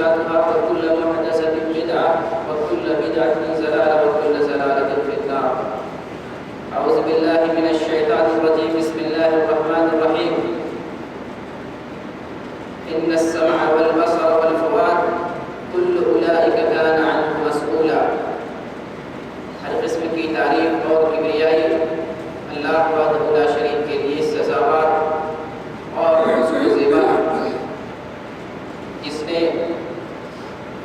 محدثاتها وكل محدثة بدعة وكل بدعة ضلالة وكل ضلالة في النار. أعوذ بالله من الشيطان الرجيم. بسم الله الرحمن الرحيم. إن السمع والبصر والفؤاد كل أولئك كان عنه مسؤولا. ہر قسم کی تعریف اور کبریائی اللہ وحدہ لا شریک کے لیے سزاوار اور زیبا، جس نے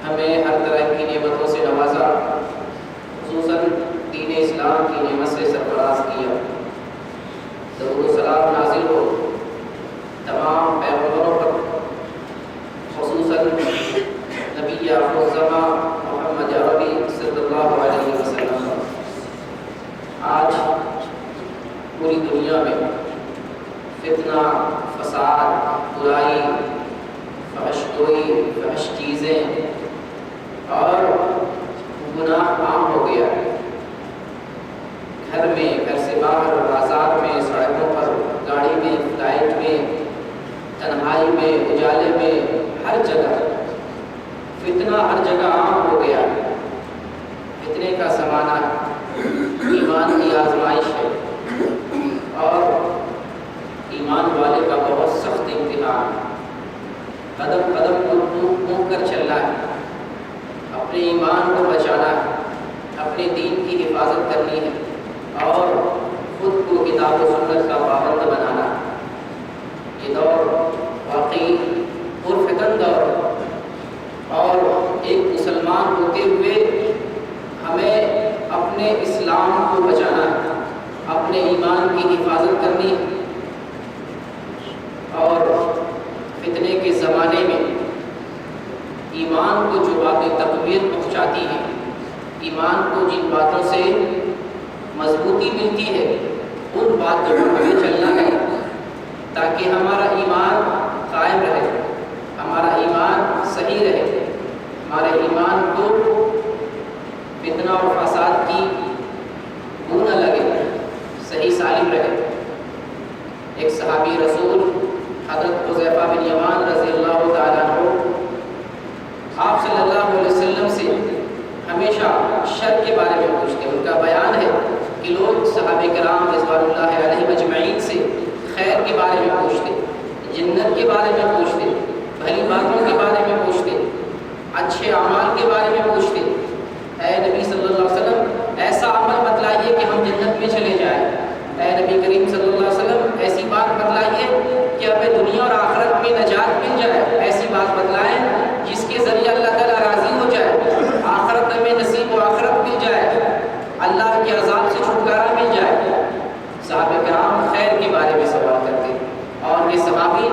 ہمیں ہر طرح کی نعمتوں سے نوازا، خصوصاً دین اسلام کی نعمت سے سرفراز کیا. درود و سلام نازل ہو تمام پیغمبروں پر، خصوصاً نبی آخر الزماں محمد عربی صلی اللہ علیہ وسلم. آج پوری دنیا میں فتنہ، فساد، برائی، فحش گوئی، فحش چیزیں اور گناہ عام ہو گیا ہے. گھر میں، گھر سے باہر، بازار میں، سڑکوں پر، گاڑی میں، فلائٹ میں، تنہائی میں، اجالے میں، ہر جگہ فتنہ ہر جگہ عام ہو گیا ہے. فتنے کا زمانہ ہے، ایمان کی آزمائش ہے اور ایمان والے کا بہت سخت امتحان. قدم قدم کو منہ کر چلنا ہے، اپنے ایمان کو بچانا ہے، اپنے دین کی حفاظت کرنی ہے اور خود کو کتاب و سنت کا پابند بنانا ہے. یہ دور واقعی پرفتن دور اور ایک مسلمان ہوتے ہوئے ہمیں اپنے اسلام کو بچانا ہے، اپنے ایمان کی حفاظت کرنی ہے. اور فتنے کے زمانے میں ایمان کو جو باتیں تقویت پہنچاتی ہیں، ایمان کو جن باتوں سے مضبوطی ملتی ہے، ان باتوں پر ہمیں چلنا ہے تاکہ ہمارا ایمان قائم رہے، ہمارا ایمان صحیح رہے، ہمارے ایمان کو فتنہ اور فساد کی بو نہ لگے، صحیح سالم رہے. ایک صحابی رسول حضرت حذیفہ بن یمان رضی اللہ تعالیٰ عنہ آپ صلی اللہ علیہ وسلم سے ہمیشہ شر کے بارے میں پوچھتے. ان کا بیان ہے کہ لوگ صحابہ کرام رضوان اللہ علیہ مجمعین سے خیر کے بارے میں پوچھتے، جنت کے بارے میں پوچھتے، بھلی باتوں کے بارے میں پوچھتے، اچھے اعمال کے بارے میں پوچھتے. اے نبی صلی اللہ علیہ وسلم ایسا عمل بتلائیے کہ ہم جنت میں چلے جائیں. اے نبی کریم صلی اللہ علیہ وسلم ایسی بات بتلائیے کہ ہمیں دنیا اور آخرت میں نجات مل جائے. ایسی بات بتلائیں جس کے ذریعے اللہ تعالیٰ راضی ہو جائے، آخرت میں نصیب و آخرت مل جائے، اللہ کے عذاب سے چھٹکارا مل جائے. صحابہ کرام خیر کے بارے میں سوال کرتے اور یہ صحابی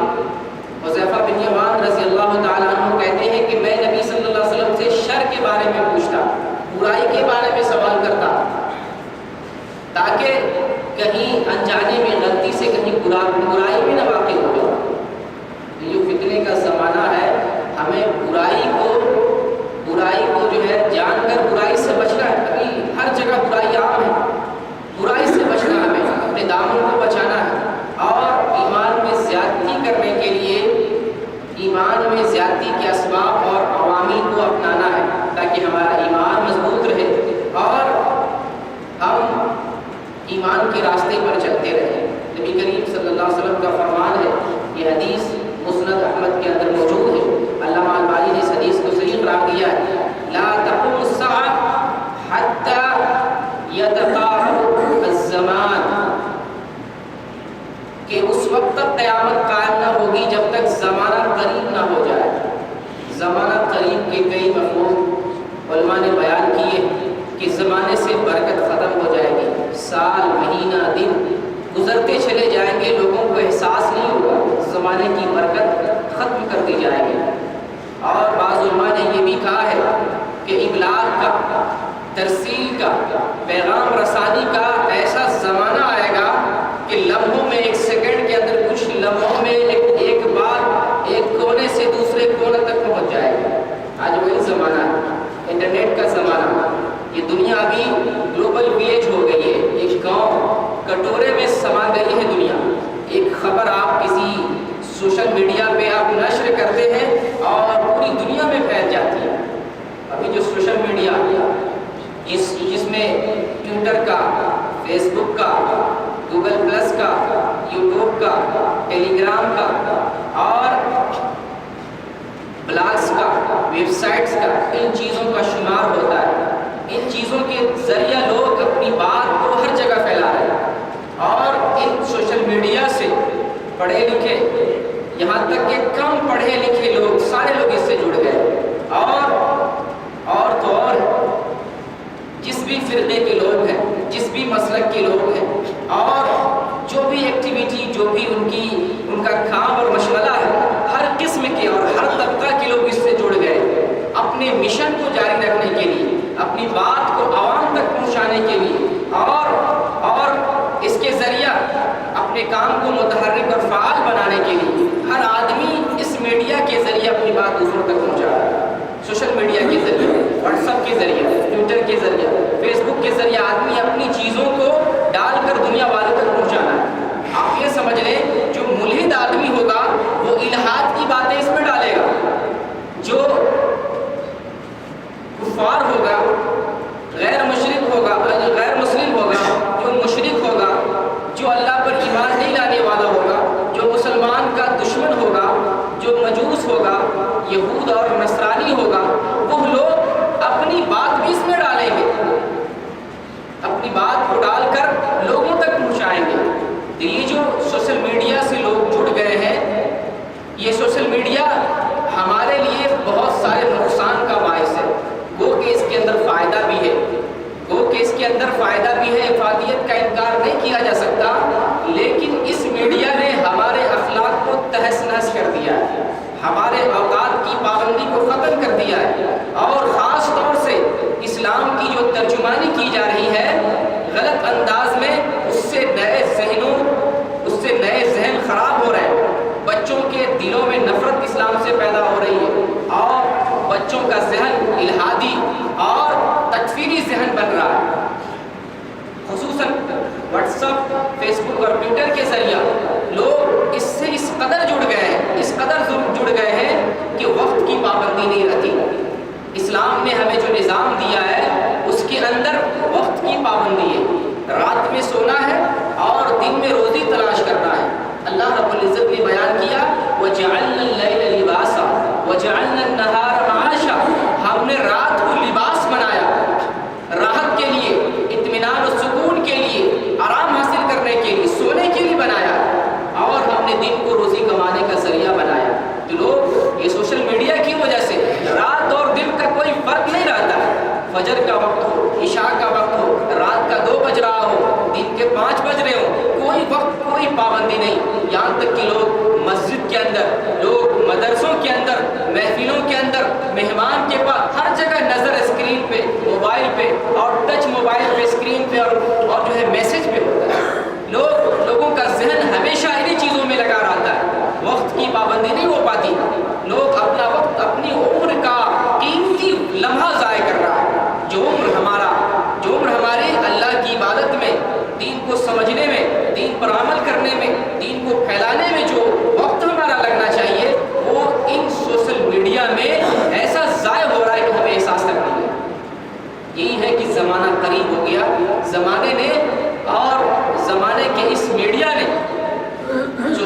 حذیفہ بن یمان رضی اللہ تعالیٰ عنہ کہتے ہیں کہ میں نبی صلی اللہ علیہ وسلم سے شر کے بارے میں پوچھتا، برائی کے بارے میں سوال کرتا، تاکہ کہیں انجانے میں غلطی سے کہیں برائی میں نہ واقع ہو جائے. یہ جو فتنے کا زمانہ ہے، ہمیں برائی کو جو ہے جان کر برائی سے بچنا ہے. ابھی ہر جگہ برائی عام ہے، برائی سے بچنا، ہمیں اپنے دامن کو بچانا ہے اور ایمان میں زیادتی کرنے کے لیے ایمان میں زیادتی کے اسباب اور عوامل کو اپنانا ہے تاکہ ہمارا ایمان مضبوط رہے اور ہم ایمان کے راستے پر چلتے رہیں. نبی کریم صلی اللہ علیہ وسلم کا فرمان ہے، یہ حدیث مسند احمد کے اندر موجود ہے. علامہ البانی نے اس حدیث کو صحیح قرار دیا ہے. لا تقوم الساعة حتى يتقارب الزمان، کہ اس وقت تک قیامت قائم نہ ہوگی جب تک زمانہ قریب نہ ہو جائے. زمانہ قریب کے کئی مفہوم علماء نے بیان کیے کہ زمانے سے برکت ختم ہو جائے گی، سال، مہینہ، دن گزرتے چلے جائیں گے، لوگوں کو احساس نہیں ہوگا، زمانے کی برکت ختم کر دی جائے گی. اور بعض علماء نے یہ بھی کہا ہے کہ ابلاغ کا، ترسیل کا، پیغام رسانی کا ایسا زمانہ آئے گا کہ لمحوں میں، ایک سیکنڈ کے اندر، کچھ لمحوں میں ایک بات ایک کونے سے دوسرے کونے تک پہنچ جائے گی. آج وہی زمانہ ہے، انٹرنیٹ کا زمانہ. یہ دنیا ابھی گلوبل ویلیج ہو گئی ہے، ایک گاؤں کٹورے میں سما گئی ہے دنیا. ایک خبر آپ کسی سوشل میڈیا پہ آپ نشر کرتے ہیں اور پوری دنیا میں پھیل یہ جو سوشل میڈیا جس میں ٹویٹر کا، فیس بک کا، گوگل پلس کا، یوٹیوب کا، ٹیلی گرام کا اور بلاگس کا، ویب سائٹس کا، ان چیزوں کا شمار ہوتا ہے۔ ان چیزوں کے ذریعہ لوگ اپنی بات کو ہر جگہ پھیلا رہے ہیں اور ان سوشل میڈیا سے پڑھے لکھے، یہاں تک کہ کم پڑھے لکھے لوگ، سارے لوگ اس سے جڑ گئے اور تو اور جس بھی فرقے کے لوگ ہیں، جس بھی مسلک کے لوگ ہیں اور جو بھی ایکٹیویٹی، جو بھی ان کا کام اور مشغلہ ہے، ہر قسم کے اور ہر طبقہ کے لوگ اس سے جڑ گئے اپنے مشن کو جاری رکھنے کے لیے، اپنی بات کو عوام تک پہنچانے کے لیے اور اس کے ذریعہ اپنے کام کو متحرک اور فعال بنانے کے لیے ہر آدمی اس میڈیا کے ذریعے اپنی بات دوسروں تک پہنچا رہا ہے۔ سوشل میڈیا کے ذریعے، واٹس ایپ کے ذریعے، ٹویٹر کے ذریعے، فیس بک کے ذریعے آدمی اپنی چیزوں کو ڈال کر دنیا والوں تک پہنچانا ہے۔ آپ یہ سمجھ لیں جو ملحد آدمی ہوگا وہ الہاد کی باتیں اس میں ڈالے گا، جو کفار ہوگا، غیر مسلم ہوگا، جو مشرک ہوگا، جو اللہ پر ایمان نہیں لانے والا ہوگا، جو مسلمان کا دشمن ہوگا، جو مجوس ہوگا، یہود اور نصرانی ہوگا، وہ لوگ اپنی بات بھی اس میں ڈالیں گے، اپنی بات کو ڈال کر لوگوں تک پہنچائیں گے۔ تو یہ جو سوشل میڈیا سے لوگ جڑ گئے ہیں، یہ سوشل میڈیا ہمارے لیے بہت سارے نقصان کا باعث ہے۔ گو کہ اس کے اندر فائدہ بھی ہے، افادیت کا انکار نہیں کیا جا سکتا، لیکن اس میڈیا نے ہمارے اخلاق کو تہس نہس کر دیا ہے، ہمارے اوقات کی پابندی کو ختم کر دیا ہے اور خاص طور سے اسلام کی جو ترجمانی کی جا رہی ہے غلط انداز میں، اس سے نئے ذہن خراب ہو رہے ہیں، بچوں کے دلوں میں نفرت اسلام سے پیدا ہو رہی ہے اور بچوں کا ذہن الہادی اور تکفیری ذہن بن رہا ہے۔ خصوصاً واٹس ایپ، فیس بک اور ٹویٹر کے ذریعہ لوگ اس سے اس قدر جڑ گئے ہیں کہ وقت کی پابندی نہیں رہتی۔ اسلام نے ہمیں جو نظام دیا ہے اس کے اندر وقت کی پابندی ہے، رات میں سونا ہے اور دن میں روزی تلاش کرنا ہے۔ اللہ رب العزت نے بیان کیا وَجَعَلْنَا اللَّيْلَ لِبَاسًا وَجَعَلْنَا النَّهَارَ مَعَاشًا، ہم نے رات کو لباس بنایا، راحت کے لیے، اطمینان و سکون کے لیے، آرام حاصل کرنے کے لیے، سونے کے لیے بنایا، اور ہم نے دن کو روزی کمانے کا ذریعہ بنایا۔ تو لوگ یہ سوشل میڈیا کی وجہ سے رات اور دن کا کوئی فرق نہیں رہتا، فجر کا وقت ہو، عشاء کا وقت ہو، رات کا 2 بج رہا ہو، دن کے 5 بج رہے ہو، کوئی وقت کوئی پابندی نہیں۔ یہاں تک کہ لوگ مسجد کے اندر، لوگ مدرسوں کے اندر، محفلوں کے اندر، مہمان کے پاس، ہر جگہ نظر اسکرین پہ، موبائل پہ اور ٹچ موبائل پہ، اسکرین پہ اور جو ہے میسج پہ ہوتا ہے۔ لوگوں کا ذہن ہمیشہ انہی چیزوں میں لگا رہتا ہے، وقت کی پابندی نہیں ہو پاتی۔ لوگ اپنا وقت، اپنی عمر کا قیمتی لمحہ ضائع کر رہا ہے۔ جو عمر ہمارے اللہ کی عبادت میں، دین کو سمجھنے میں، دین پر عمل کرنے میں، دین کو پھیلانے میں جو وقت ہمارا لگنا چاہیے، وہ ان سوشل میڈیا میں ایسا ضائع ہو رہا ہے کہ ہمیں احساس تک نہیں ہے۔ یہی ہے کہ زمانہ قریب ہو گیا، زمانے کے اس میڈیا نے جو